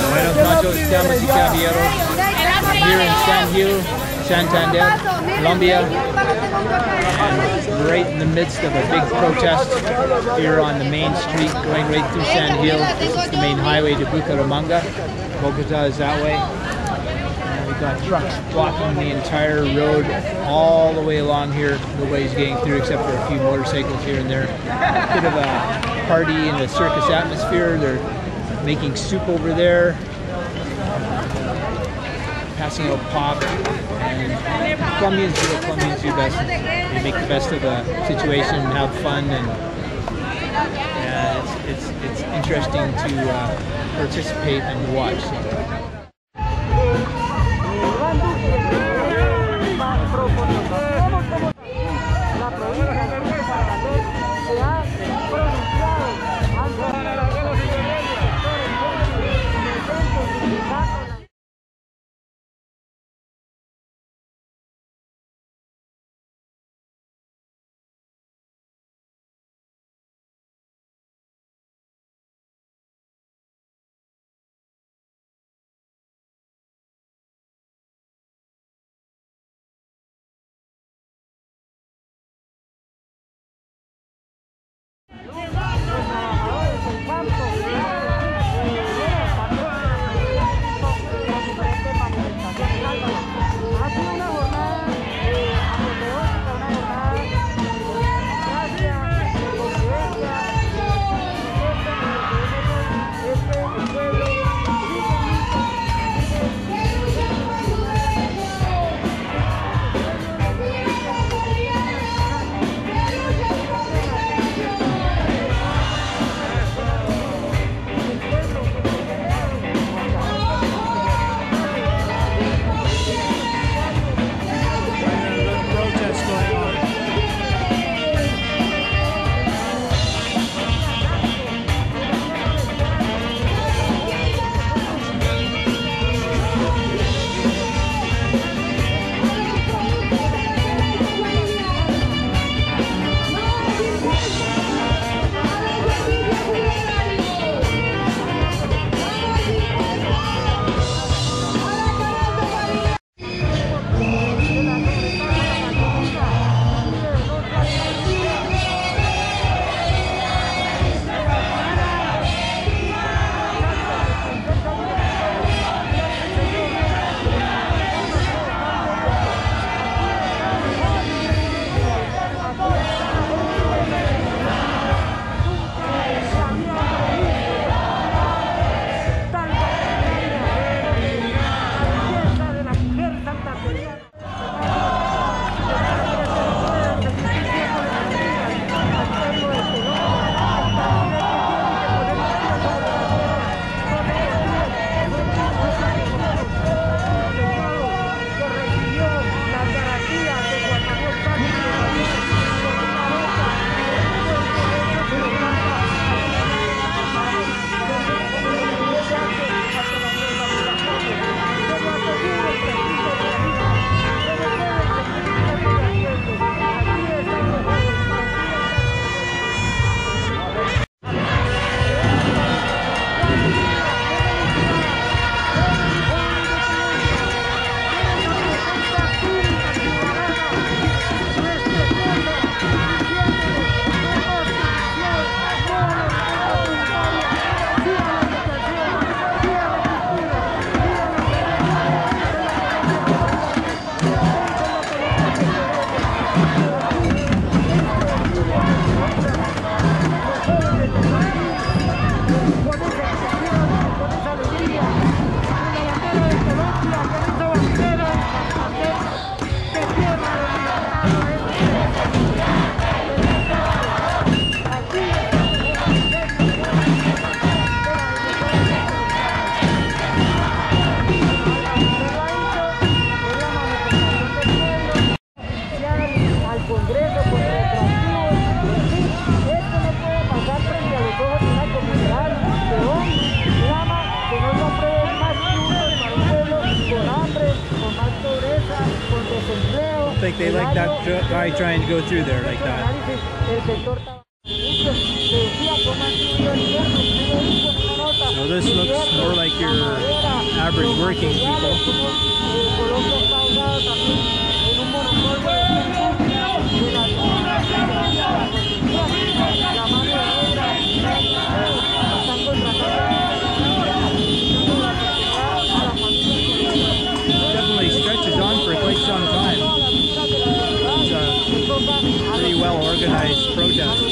Buenas noches, damas y caballeros. Here in San GIl, Santander, Colombia, and right in the midst of a big protest here on the main street going right through San GIl. This is the main highway to Bucaramanga. Bogota is that way. And we've got trucks blocking the entire road all the way along here. Nobody's getting through except for a few motorcycles here and there. Bit of a party in a circus atmosphere. They're making soup over there, passing out pop, and Colombians do what Colombians do best. They make the best of the situation and have fun, and it's interesting to participate and watch. think they like that guy trying to go through there like that. So this looks more like your average working people. Definitely stretches on for quite some time. It's a pretty well organized protest.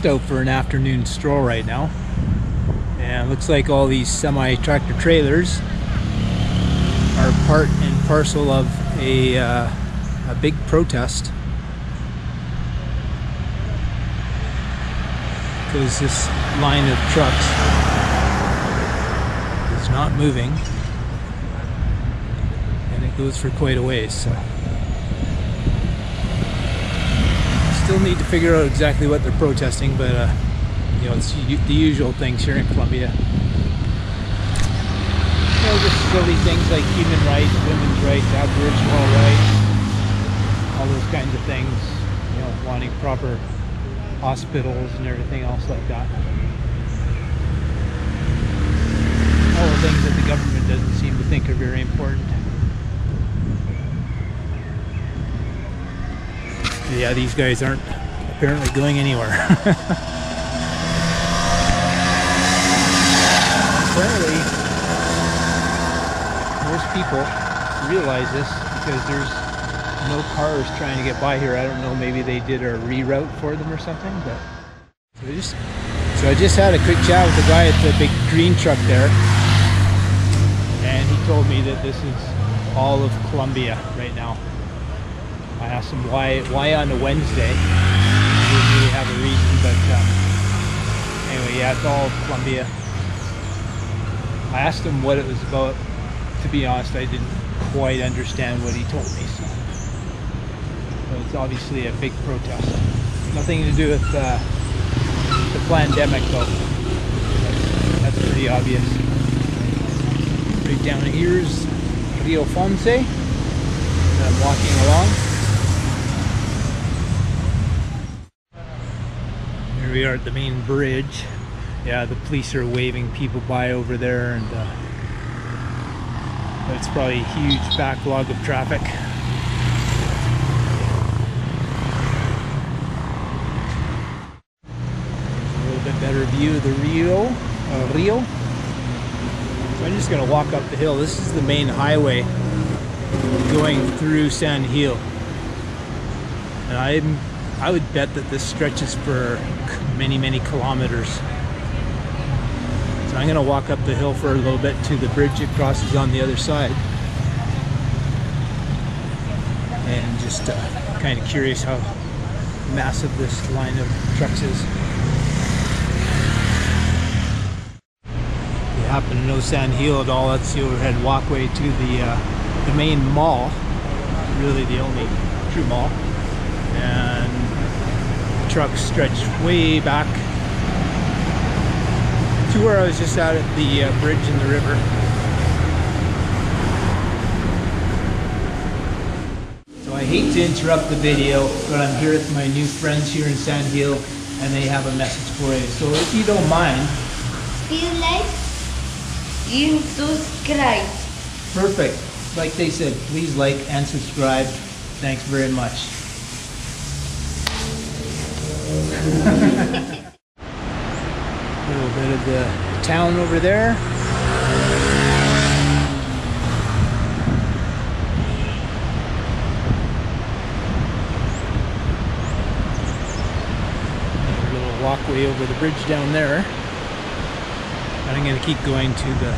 Out for an afternoon stroll right now, and it looks like all these semi-tractor trailers are part and parcel of a big protest, because this line of trucks is not moving, and it goes for quite a ways. So still need to figure out exactly what they're protesting, but you know, it's the usual things here in Colombia. You know, just silly things like human rights, women's rights, Aboriginal rights, all those kinds of things. You know, wanting proper hospitals and everything else like that. All the things that the government doesn't seem to think are very important. Yeah, these guys aren't apparently going anywhere. Apparently, most people realize this because there's no cars trying to get by here. I don't know, maybe they did a reroute for them or something. But so I just had a quick chat with the guy at the big green truck there, and he told me that this is all of Colombia right now. I asked him why on a Wednesday. He didn't really have a reason, but anyway, yeah, it's all of Colombia. I asked him what it was about. To be honest, I didn't quite understand what he told me. So, but it's obviously a big protest. Nothing to do with the pandemic, though. That's pretty obvious. Right down here's Rio Fonce. I'm walking along. Here we are at the main bridge. Yeah, the police are waving people by over there, and it's probably a huge backlog of traffic. A little bit better view of the Rio. So I'm just going to walk up the hill. This is the main highway going through San GIl, and I would bet that this stretches for many kilometers. So I'm going to walk up the hill for a little bit to the bridge it crosses on the other side, and just kind of curious how massive this line of trucks is. If you happen to know San GIl at all, that's the overhead walkway to the main mall, really the only true mall, and the trucks stretch way back to where I was just out at the bridge in the river. So I hate to interrupt the video, but I'm here with my new friends here in San GIl, and they have a message for you. So if you don't mind, please like and subscribe. Perfect. Like they said, please like and subscribe. Thanks very much. A little bit of the town over there. A little walkway over the bridge down there. And I'm going to keep going to the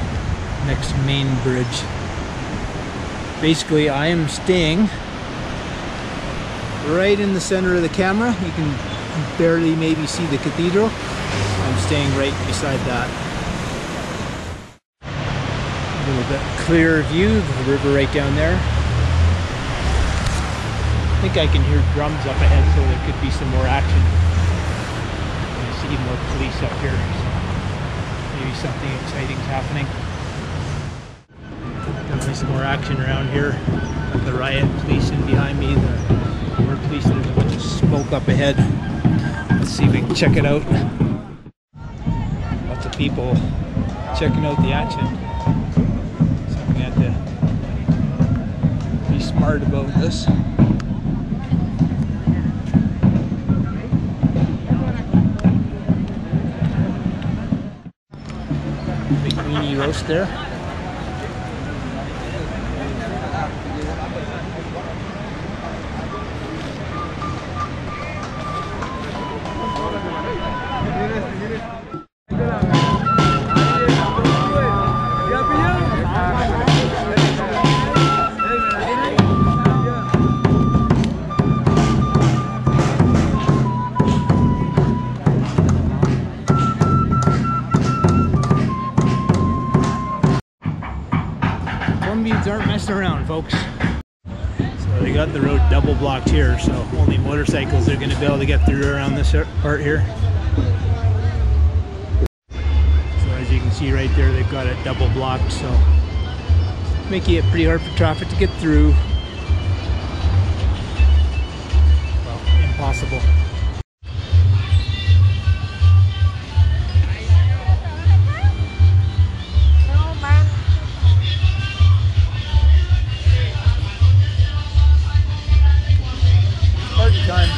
next main bridge. Basically, I am staying right in the center of the camera. You can barely maybe see the cathedral. I'm staying right beside that. A little bit clearer view of the river right down there. I think I can hear drums up ahead, so there could be some more action. I see more police up here, so maybe something exciting's happening. Definitely some more action around here. Got the riot police in behind me, the more police. There's a bunch of smoke up ahead. Let's see if we can check it out. Lots of people checking out the action. So we have to be smart about this. Big weenie roast there. Colombians aren't messing around, folks. So they got the road double blocked here, so only motorcycles are going to be able to get through around this part here. So as you can see right there, they've got it double blocked, so making it pretty hard for traffic to get through. Well, impossible. Time.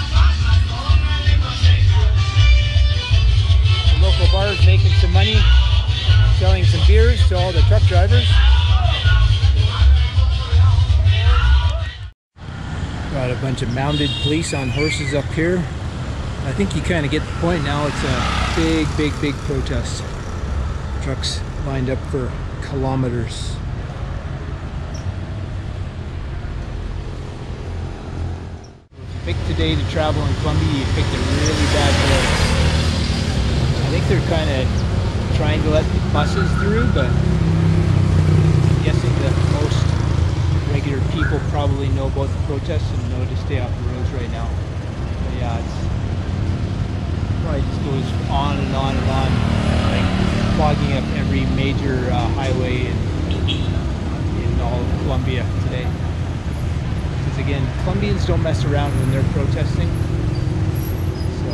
The local bar is making some money, selling some beers to all the truck drivers. Got a bunch of mounted police on horses up here. I think you kind of get the point now. It's a big protest. Trucks lined up for kilometers. Picked today to travel in Colombia, you picked a really bad road. I think they're kind of trying to let the buses through, but I'm guessing that most regular people probably know about the protests and know to stay off the roads right now. But yeah, it's probably just goes on and on and on, like clogging up every major highway in all of Colombia today. Again, Colombians don't mess around when they're protesting. So,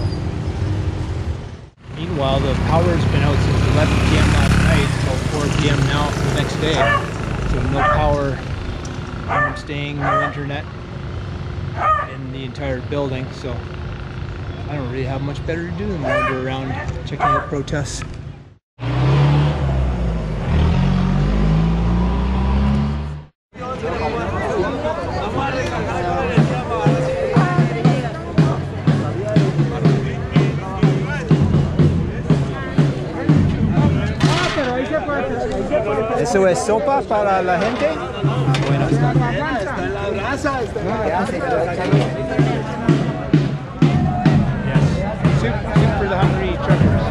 meanwhile, the power's been out since 11 p.m. last night. It's about 4 p.m. now for the next day. So no power, I'm staying, no internet in the entire building. So I don't really have much better to do than wander around checking out protests. ¿Eso es sopa para la gente? Bueno. Está en la brasa. Yes. Soup for the hungry truckers.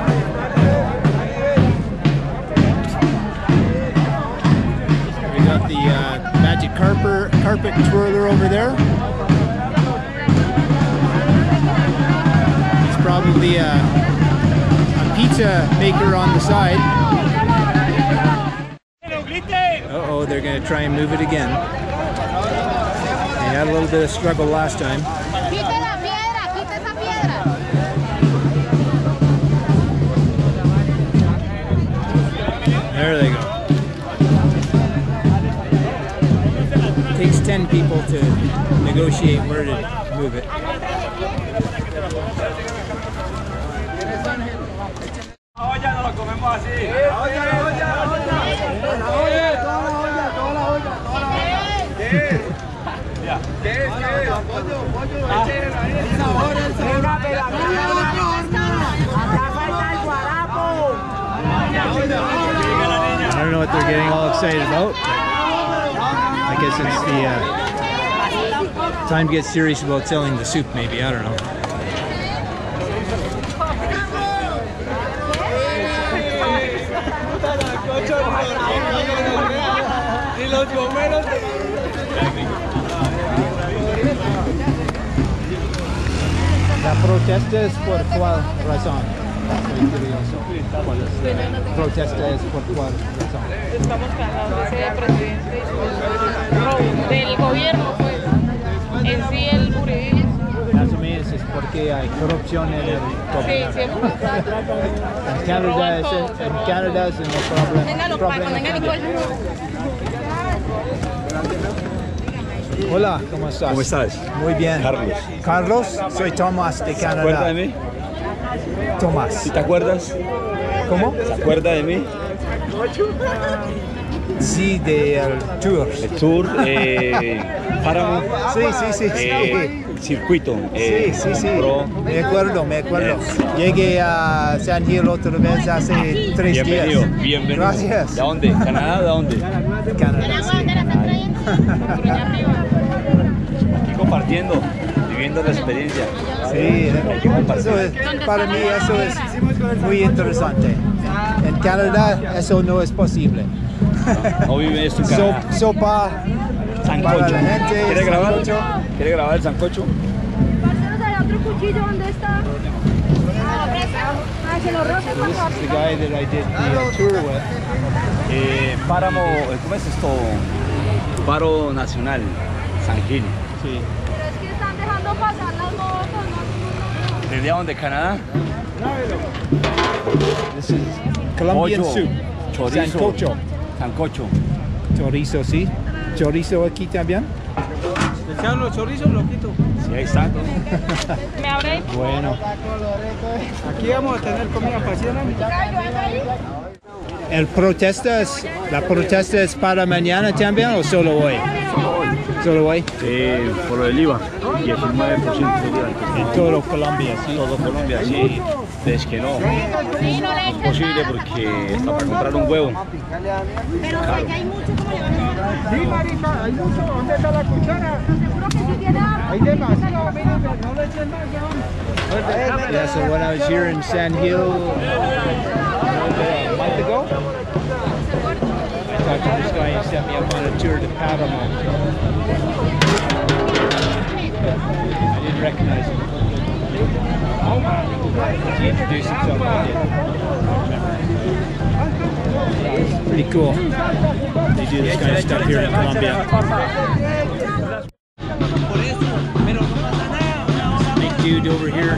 We got the magic carpet twirler over there. It's probably a pizza maker on the side. Uh-oh, they're going to try and move it again. They had a little bit of struggle last time. There they go. It takes 10 people to negotiate where to move it. I don't know what they're getting all excited about. I guess it's the time to get serious about selling the soup, maybe. I don't know. La protesta es por cuál razón. Estoy curioso. Protesta es por cuál razón. Estamos cansados de ese presidente del gobierno, pues, en sí el uribismo. Más o menos es porque hay corrupción en el gobierno. Sí, siempre. En Canadá es el problema. Hola, ¿cómo estás? ¿Cómo estás? Muy bien. Carlos. Carlos, soy Tomás de Canadá. ¿Se acuerda de mí? Tomás. ¿Sí te acuerdas? ¿Cómo? ¿Se acuerda de mí? Sí, del tour. El tour, páramo. Sí. Circuito. Sí. Me acuerdo. Llegué a San GIl otra vez hace 3 días. Bienvenido. Gracias. ¿De dónde? ¿Canadá? ¿De dónde? Canadá, sí. Aquí compartiendo, viviendo la experiencia. Sí, para mí eso es muy interesante. En Canadá eso no es posible. No vive esto en Canadá. Sopa para Sancocho. la gente. ¿Quiere grabar? Sancocho. ¿Quiere grabar el sancocho? ¿Otro cuchillo dónde está? Se lo roce, por This favor. is the guy that I did the tour with. Páramo, ¿cómo es esto? Paro Nacional, San GIl. Sí. Pero es que están dejando pasar las motos, ¿no? ¿Desde dónde? ¿Canadá? This is Colombian Pollo, soup. chorizo. Sancocho. Sancocho. Chorizo, sí. Chorizo aquí también. Le echaron los chorizos, lo quito. Sí, ahí está. Me abre. Bueno. Aquí vamos a tener comida para cena. ¿La protesta es para mañana también o solo hoy? Solo hoy. Por lo del IVA, 19% de IVA. En todo Colombia, sí. Todo Colombia, sí. Es que no, es imposible porque hasta para comprar un huevo. Pero que hay mucho, ¿cómo le van a hacer? Sí, marica, hay mucho. ¿Dónde está la cuchara? Seguro que sí tiene agua. Hay demasiado, mira, no le echen más, ya. Yeah, so when I was here in San GIl a month ago, I talked to this guy and he set me up on a tour to Panama. I didn't recognize him. He introduced himself, I did. Yeah, it's pretty cool. They do this kind of stuff here in Colombia. Big dude over here.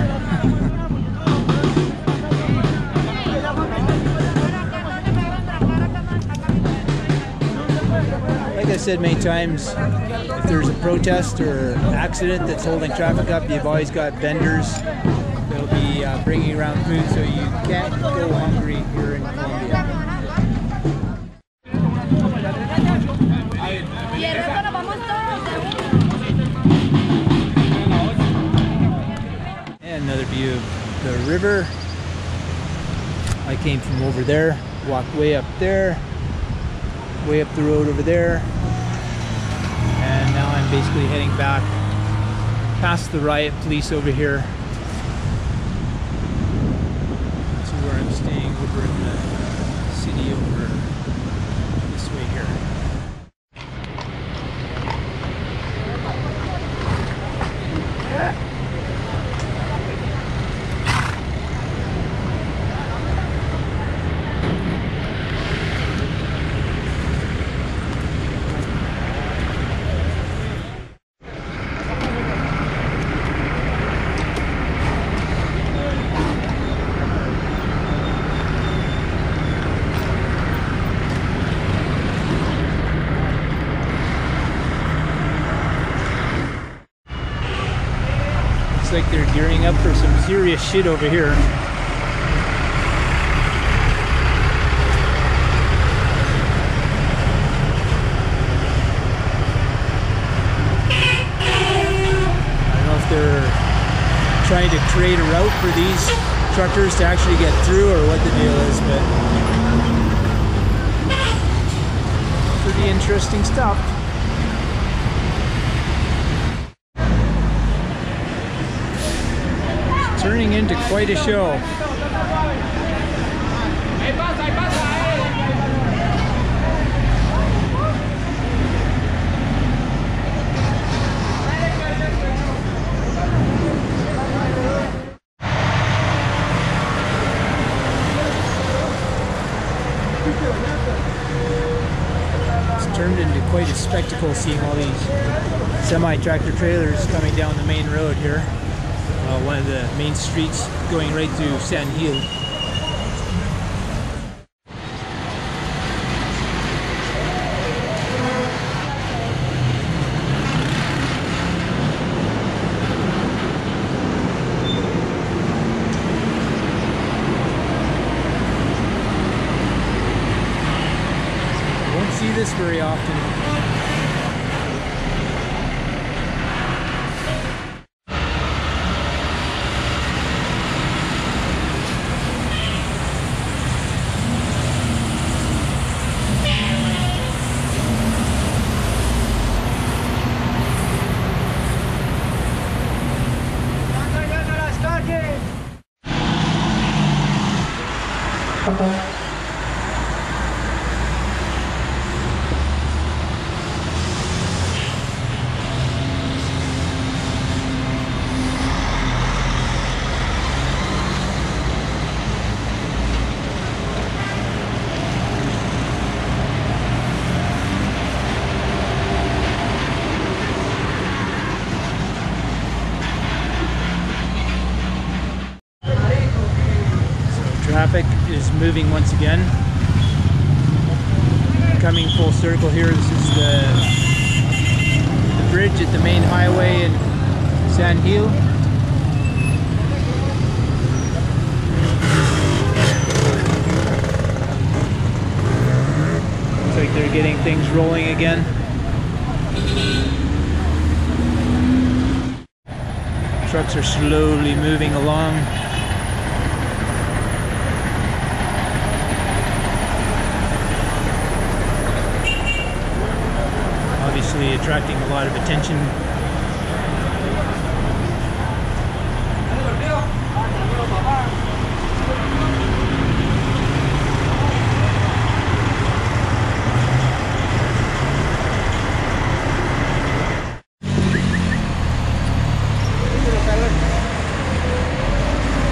Like I said many times, if there's a protest or accident that's holding traffic up, you've always got vendors that'll be bringing around food, so you can't go hungry here in Colombia. And another view of the river. I came from over there, walked way up there, way up the road over there, and now I'm basically heading back past the riot police over here to where I'm staying over in the city over this way here. Looks like they're gearing up for some serious shit over here. Looks like they're gearing up for some serious shit over here. This is the guy that I did the tour with. He set me up on a tour to Panama. I didn't recognize him. He introduced himself, I did. I don't remember. It's like they're gearing up for some serious shit over here. to create a route for these truckers to actually get through, or what the deal is, but pretty interesting stuff. It's turning into quite a show. Turned into quite a spectacle seeing all these semi-tractor trailers coming down the main road here. One of the main streets going right through San GIl. See this very often. Traffic is moving once again. Coming full circle here. This is the bridge at the main highway in San GIl. Looks like they're getting things rolling again. Trucks are slowly moving along. Obviously attracting a lot of attention.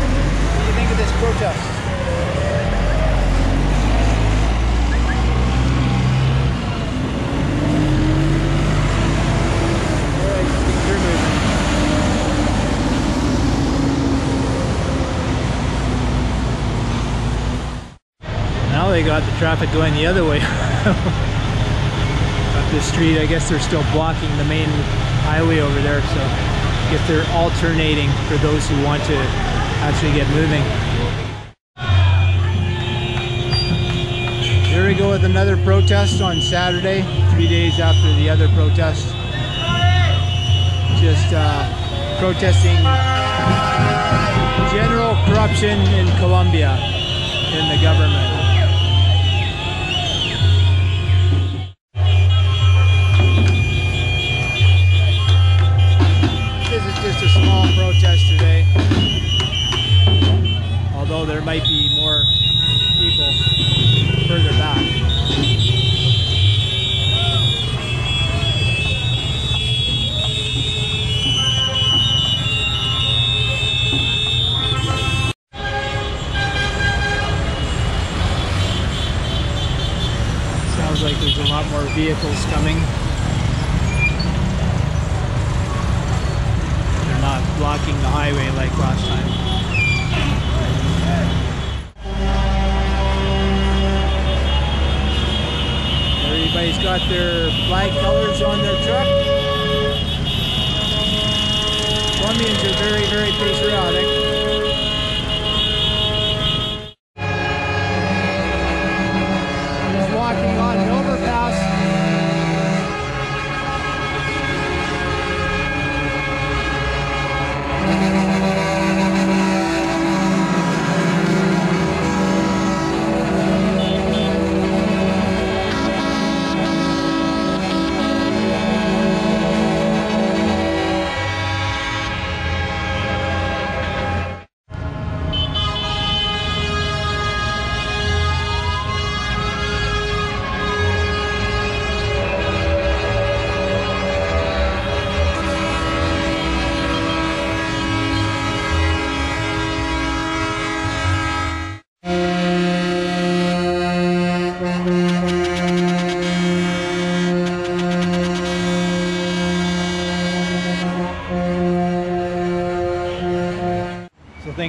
What do you think of this protest? They got the traffic going the other way up the street. I guess they're still blocking the main highway over there, so I guess they're alternating for those who want to actually get moving. Here we go with another protest on Saturday, 3 days after the other protest. Just protesting general corruption in Colombia in the government. Just a small protest today, although there might be more people further back. Sounds like there's a lot more vehicles coming. Blocking the highway like last time. Everybody's got their flag colors on their truck. Colombians are very, very patriotic. Just walking on an overpass.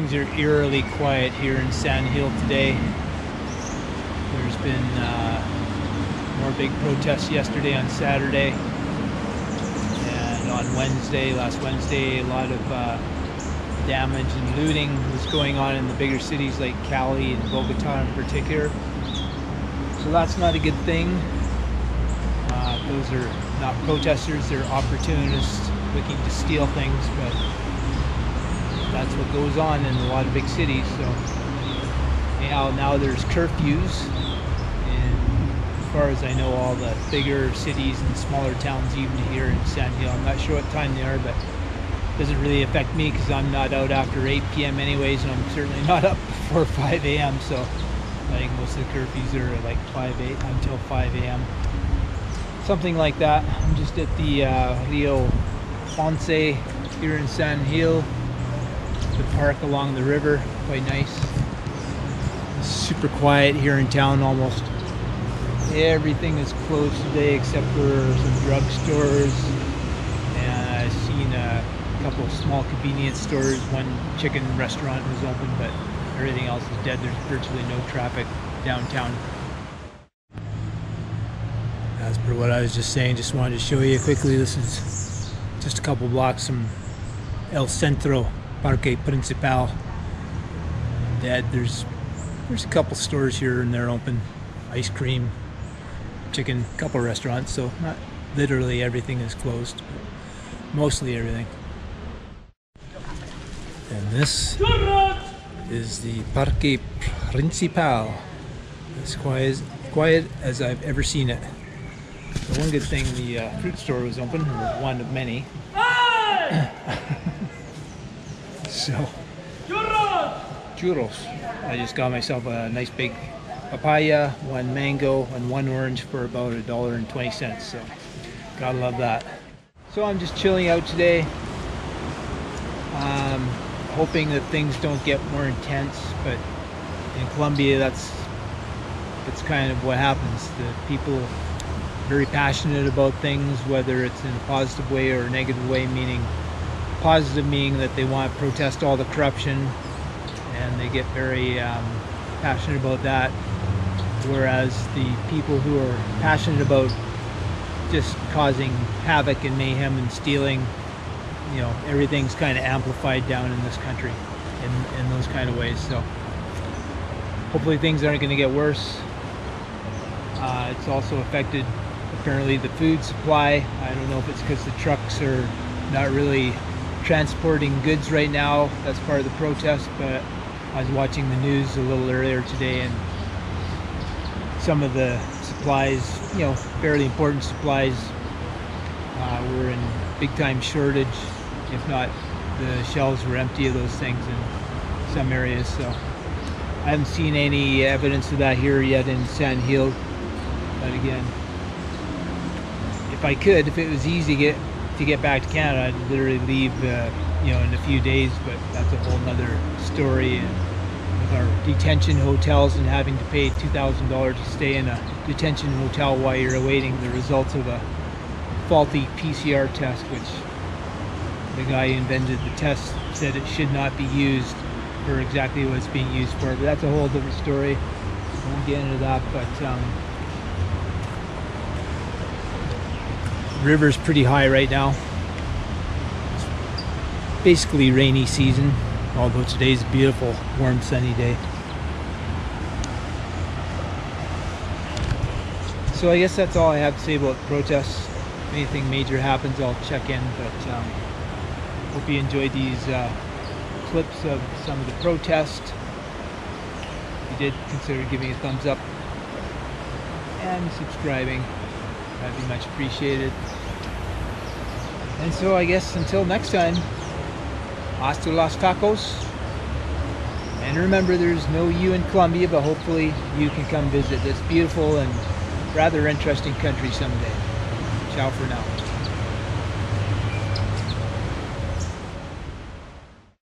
Things are eerily quiet here in San GIl today. There's been more big protests yesterday on Saturday, and on last Wednesday, a lot of damage and looting was going on in the bigger cities like Cali and Bogota in particular. So that's not a good thing. Those are not protesters, they're opportunists looking to steal things, but that's what goes on in a lot of big cities. So anyhow, now there's curfews, and as far as I know, all the bigger cities and smaller towns, even here in San GIl, I'm not sure what time they are, but it doesn't really affect me because I'm not out after 8 p.m. anyways, and I'm certainly not up before 5 a.m. So I think most of the curfews are like 5 until 5 a.m. Something like that. I'm just at the Rio Ponce here in San GIl, the park along the river, quite nice. It's super quiet here in town. Almost everything is closed today except for some drugstores, and I've seen a couple of small convenience stores. One chicken restaurant was open, but everything else is dead. There's virtually no traffic downtown. As per what I was just saying, just wanted to show you quickly, this is just a couple blocks from El Centro, Parque Principal. Dead. There's a couple stores here and there open, ice cream, chicken, couple restaurants, so not literally everything is closed, but mostly everything. And this is the Parque Principal. As quiet as I've ever seen it. The one good thing, the fruit store was open, one of many. So, churros. I just got myself a nice big papaya, one mango, and one orange for about $1.20. So, gotta love that. So I'm just chilling out today, hoping that things don't get more intense. But in Colombia, that's kind of what happens. The people very passionate about things, whether it's in a positive way or a negative way, meaning positive meaning that they want to protest all the corruption, and they get very passionate about that, whereas the people who are passionate about just causing havoc and mayhem and stealing, you know, everything's kind of amplified down in this country in those kind of ways. So hopefully things aren't going to get worse. It's also affected apparently the food supply. I don't know if it's because the trucks are not really transporting goods right now. That's part of the protest, but I was watching the news a little earlier today, and some of the supplies, you know, fairly important supplies, were in big time shortage. If not, the shelves were empty of those things in some areas. So I haven't seen any evidence of that here yet in San GIl, but again, if it was easy to get back to Canada, I'd literally leave, you know, in a few days. But that's a whole nother story. And with our detention hotels and having to pay $2,000 to stay in a detention hotel while you're awaiting the results of a faulty PCR test, which the guy who invented the test said it should not be used for exactly what it's being used for. But that's a whole different story. I won't get into that. But river's pretty high right now. It's basically rainy season, although today's a beautiful, warm, sunny day. So I guess that's all I have to say about the protests. If anything major happens, I'll check in, but hope you enjoyed these clips of some of the protest. If you did, consider giving a thumbs up and subscribing. That'd be much appreciated. And so I guess until next time, hasta los tacos. And remember, there's no you in Colombia, but hopefully you can come visit this beautiful and rather interesting country someday. Ciao for now.